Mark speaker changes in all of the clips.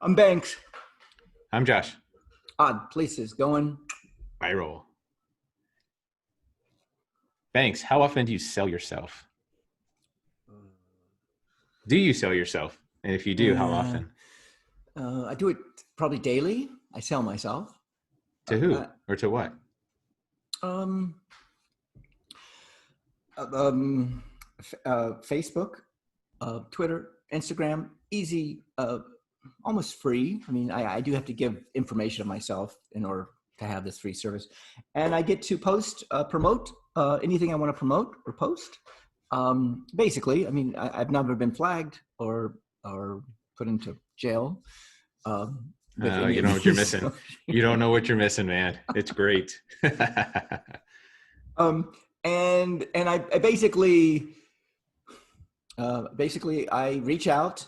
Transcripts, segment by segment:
Speaker 1: I'm Banks.
Speaker 2: I'm Josh.
Speaker 1: Odd places going.
Speaker 2: Viral. Banks, how often do you sell yourself? Do you sell yourself? And if you do, how
Speaker 1: Uh,
Speaker 2: often?
Speaker 1: I do it probably daily. I sell myself.
Speaker 2: To who or to what?
Speaker 1: Um, um, Facebook, Twitter, Instagram, easy, almost free. I mean, I do have to give information of myself in order to have this free service. And I get to promote anything I want to promote or post. Basically, I mean, I've never been flagged or put into jail. With any
Speaker 2: You
Speaker 1: of
Speaker 2: know what you're
Speaker 1: these.
Speaker 2: missing. You don't know what you're missing, man. It's great.
Speaker 1: And I basically I reach out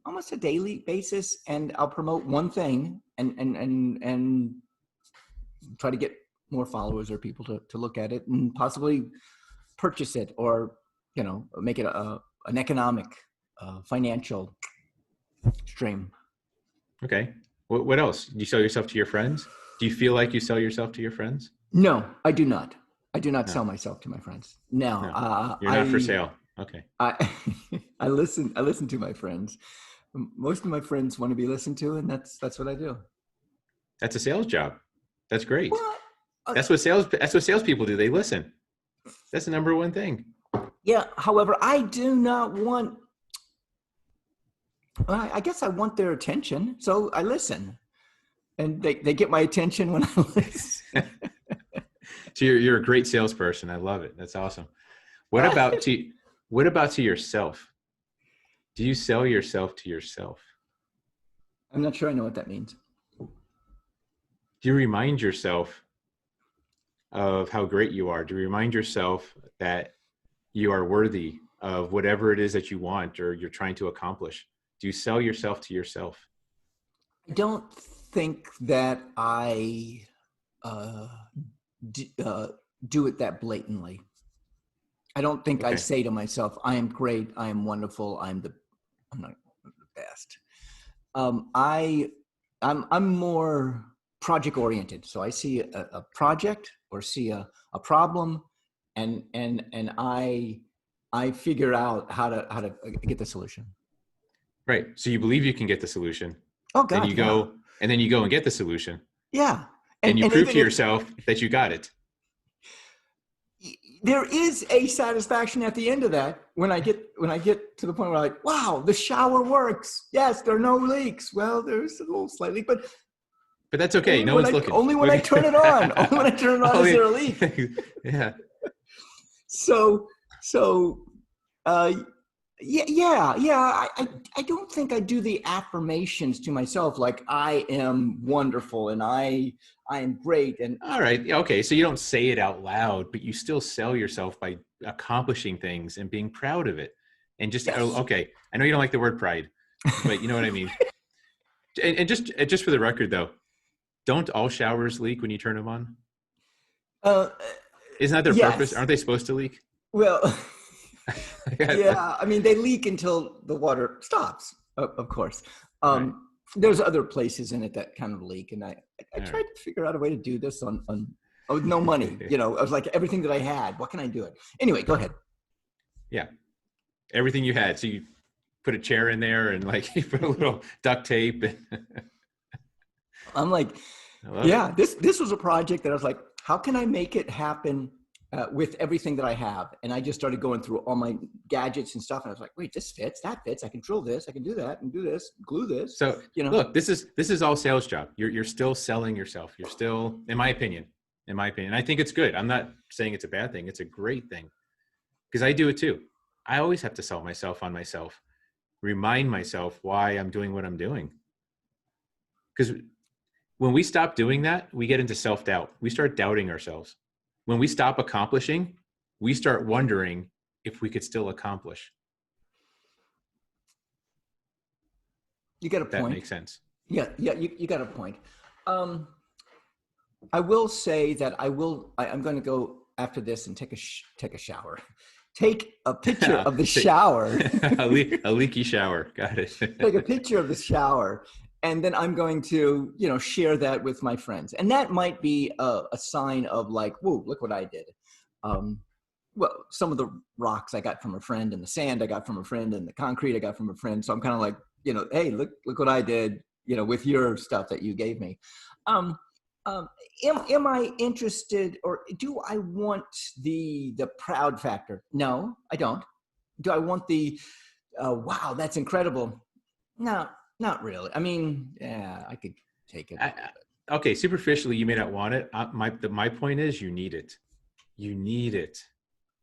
Speaker 1: almost a daily basis, and I'll promote one thing and try to get more followers or people to look at it and possibly purchase it, or make it an economic financial stream.
Speaker 2: Okay. What else? Do you sell yourself to your friends? Do you feel like you sell yourself to your friends?
Speaker 1: No, I do not. I do not
Speaker 2: No.
Speaker 1: sell myself to my friends. No,
Speaker 2: No. You're not for sale. Okay.
Speaker 1: I listen to my friends. Most of my friends want to be listened to, and that's what I do.
Speaker 2: That's a sales job. That's great.
Speaker 1: Well,
Speaker 2: That's what salespeople do. They listen. That's the number one thing.
Speaker 1: yeah. However, I do not want. I guess I want their attention, so I listen, and they get my attention when I listen.
Speaker 2: So you're a great salesperson. I love it. That's awesome. What about to yourself? Do you sell yourself to yourself?
Speaker 1: I'm not sure I know what that means.
Speaker 2: Do you remind yourself of how great you are? Do you remind yourself that you are worthy of whatever it is that you want or you're trying to accomplish? Do you sell yourself to yourself?
Speaker 1: I don't think that I do it that blatantly. I don't think I say to myself, "I am great. I am wonderful. I'm not the best." I'm more project oriented. So I see a project or see a problem, and I figure out how to get the solution.
Speaker 2: Right. So you believe you can get the solution.
Speaker 1: Oh God!
Speaker 2: Then you go and get the solution.
Speaker 1: Yeah.
Speaker 2: And you prove to yourself that you got it.
Speaker 1: There is a satisfaction at the end of that when I get to the point where I'm like, wow, the shower works. Yes, there are no leaks. Well, there's a little slight leak, but
Speaker 2: that's okay. No one's looking.
Speaker 1: Only when I turn it on. Only when I turn it on is there a leak.
Speaker 2: Yeah.
Speaker 1: So yeah. I don't think I do the affirmations to myself like I am wonderful and I am great. And
Speaker 2: all right, okay. So you don't say it out loud, but you still sell yourself by accomplishing things and being proud of it. And just okay, I know you don't like the word pride, but you know what I mean. and just for the record, though, don't all showers leak when you turn them on? Isn't that their purpose? Aren't they supposed to leak?
Speaker 1: Well. Yeah, I mean, they leak until the water stops, of course. Right. There's other places in it that kind of leak, and I tried to figure out a way to do this on with no money. I was like, everything that I had, what can I do it? Anyway, go ahead.
Speaker 2: Yeah, everything you had. So you put a chair in there and like you put a little duct tape.
Speaker 1: I'm like, yeah, this was a project that I was like, how can I make it happen? With everything that I have. And I just started going through all my gadgets and stuff. And I was like, wait, this fits, that fits. I can drill this. I can do that and do this, glue this.
Speaker 2: So, look, this is all sales job. You're still selling yourself. You're still, in my opinion, I think it's good. I'm not saying it's a bad thing. It's a great thing because I do it too. I always have to sell myself on myself, remind myself why I'm doing what I'm doing. Because when we stop doing that, we get into self-doubt. We start doubting ourselves. When we stop accomplishing, we start wondering if we could still accomplish.
Speaker 1: You got a point.
Speaker 2: That makes sense.
Speaker 1: Yeah, you got a point. I will say that I'm going to go after this and take a shower, take a picture of the shower.
Speaker 2: A leaky shower. Got it.
Speaker 1: Take a picture of the shower, and then I'm going to, share that with my friends. And that might be a sign of like, whoa, look what I did. Well, some of the rocks I got from a friend, and the sand I got from a friend, and the concrete I got from a friend. So I'm kind of like, hey, look what I did, with your stuff that you gave me. Am I interested, or do I want the proud factor? No, I don't. Do I want the wow, that's incredible? No, not really. I mean, yeah, I could take it.
Speaker 2: Okay, superficially, you may not want it. My point is, you need it. You need it.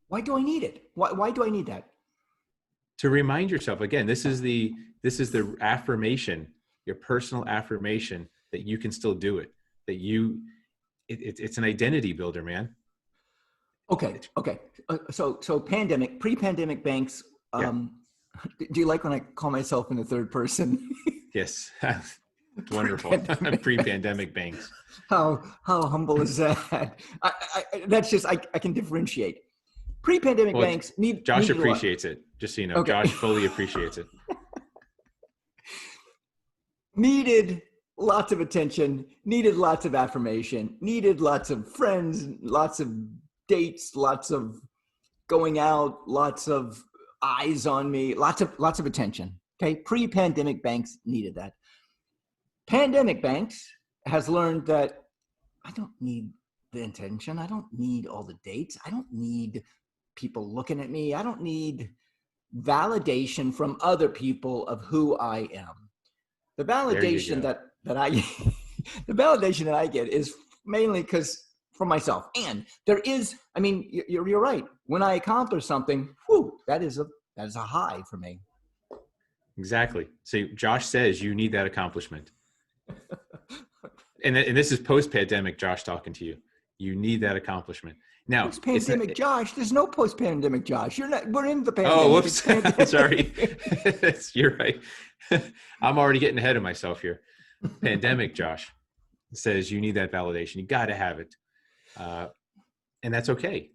Speaker 1: Why do I need it? Why do I need that?
Speaker 2: To remind yourself, again, this is the affirmation, your personal affirmation that you can still do it. That it's an identity builder, man.
Speaker 1: Okay. So pre-pandemic Banks. Do you like when I call myself in the third person?
Speaker 2: Yes. Wonderful. Pre-pandemic Banks.
Speaker 1: How humble is that? That's just, I can differentiate. Pre-pandemic Banks need.
Speaker 2: Josh appreciates it. Just so you know, okay. Josh fully appreciates it.
Speaker 1: Needed lots of attention, needed lots of affirmation, needed lots of friends, lots of dates, lots of going out, lots of eyes on me, lots of attention. Okay, pre-pandemic Banks needed that. Pandemic Banks has learned that I don't need the attention. I don't need all the dates. I don't need people looking at me. I don't need validation from other people of who I am. The validation that I the validation that I get is mainly because for myself. And there is, I mean, you're right. When I accomplish something, that is a high for me.
Speaker 2: Exactly. So Josh says you need that accomplishment. And this is post-pandemic Josh talking to you. You need that accomplishment. Now,
Speaker 1: post-pandemic Josh, there's no post-pandemic Josh. We're in the pandemic.
Speaker 2: Oh, whoops. Sorry. You're right. I'm already getting ahead of myself here. Pandemic Josh says you need that validation. You got to have it. And that's okay.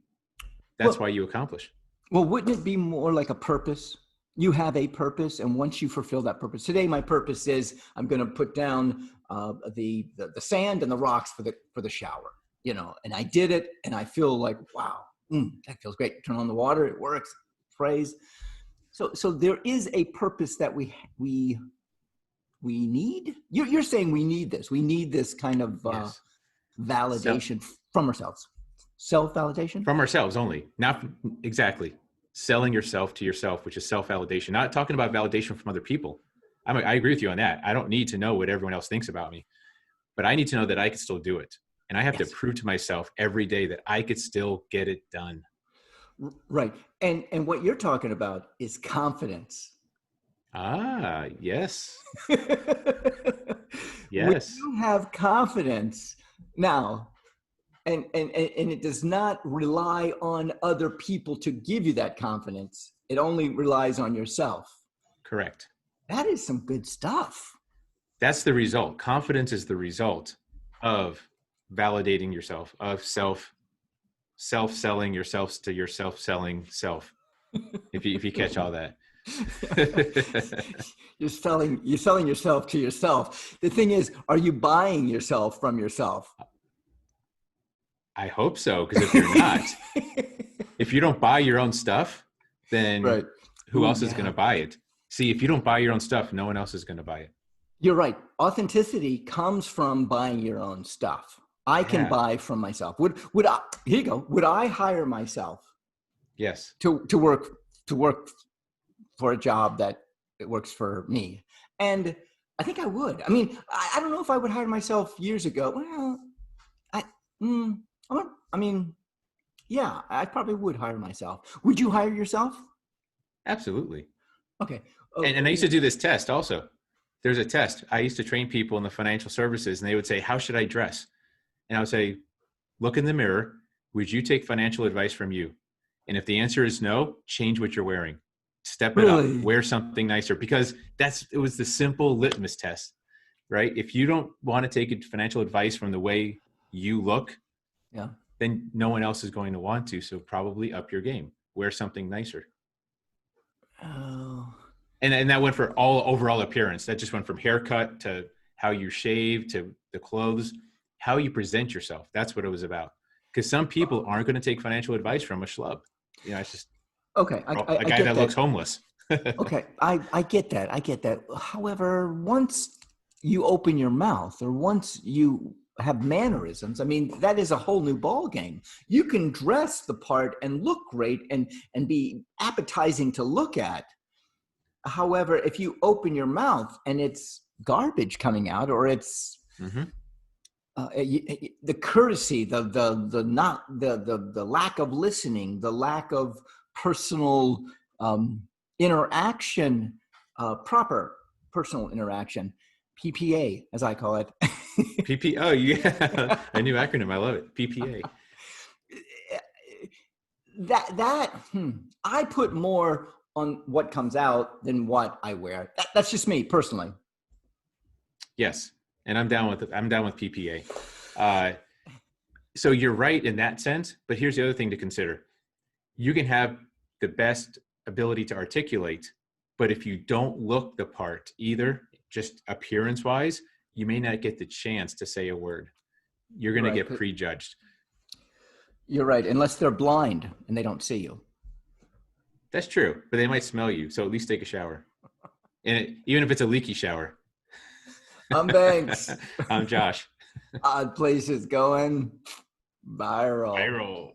Speaker 2: That's why you accomplish.
Speaker 1: Well, wouldn't it be more like a purpose? You have a purpose, and once you fulfill that purpose, today my purpose is I'm going to put down the sand and the rocks for the shower, and I did it, and I feel like, wow, that feels great. Turn on the water, it works. Praise. So there is a purpose that we need. You're saying we need this. We need this kind of validation from ourselves. Self-validation?
Speaker 2: From ourselves only. Not exactly. Selling yourself to yourself, which is self-validation. Not talking about validation from other people. I agree with you on that. I don't need to know what everyone else thinks about me, but I need to know that I can still do it. And I have to prove to myself every day that I could still get it done.
Speaker 1: Right. And what you're talking about is confidence.
Speaker 2: Ah, yes.
Speaker 1: Yes. When you have confidence now, and it does not rely on other people to give you that confidence. It only relies on yourself.
Speaker 2: Correct.
Speaker 1: That is some good stuff.
Speaker 2: That's the result. Confidence is the result of validating yourself, of self-selling yourself to your self-selling self. If you catch all that.
Speaker 1: You're selling yourself to yourself. The thing is, are you buying yourself from yourself?
Speaker 2: I hope so, because if you're not, if you don't buy your own stuff, then who else is going to buy it? See, if you don't buy your own stuff, no one else is going to buy it.
Speaker 1: You're right. Authenticity comes from buying your own stuff. I can buy from myself. Would I? Here you go. Would I hire myself?
Speaker 2: Yes.
Speaker 1: To work for a job that it works for me, and I think I would. I mean, I don't know if I would hire myself years ago. Well, I mean, yeah, I probably would hire myself. Would you hire yourself?
Speaker 2: Absolutely.
Speaker 1: Okay.
Speaker 2: And I used to do this test also. There's a test. I used to train people in the financial services, and they would say, how should I dress? And I would say, look in the mirror. Would you take financial advice from you? And if the answer is no, change what you're wearing. Step it up. Wear something nicer, because it was the simple litmus test, right? If you don't want to take financial advice from the way you look, then no one else is going to want to. So probably up your game. wear something nicer.
Speaker 1: Oh.
Speaker 2: And that went for all overall appearance. That just went from haircut to how you shave to the clothes, how you present yourself. That's what it was about. Because some people aren't going to take financial advice from a schlub. You know, it's just
Speaker 1: Okay,
Speaker 2: a
Speaker 1: I
Speaker 2: guy
Speaker 1: get
Speaker 2: that
Speaker 1: that.
Speaker 2: looks homeless.
Speaker 1: Okay, I get that. I get that. However, once you open your mouth or once you have mannerisms, I mean, that is a whole new ball game. You can dress the part and look great and be appetizing to look at. However, if you open your mouth and it's garbage coming out, or it's
Speaker 2: Mm-hmm.
Speaker 1: the courtesy, the not the lack of listening, the lack of personal interaction, proper personal interaction, PPA as I call it.
Speaker 2: PP. Oh, yeah. A new acronym. I love it. PPA.
Speaker 1: I put more on what comes out than what I wear. That's just me personally.
Speaker 2: Yes. And I'm down with PPA. So you're right in that sense, but here's the other thing to consider. You can have the best ability to articulate, but if you don't look the part either, just appearance wise, you may not get the chance to say a word. You're going to get prejudged.
Speaker 1: You're right, unless they're blind and they don't see you.
Speaker 2: That's true, but they might smell you. So at least take a shower. And even if it's a leaky shower.
Speaker 1: I'm Banks.
Speaker 2: I'm Josh.
Speaker 1: Odd Places going viral.
Speaker 2: Viral.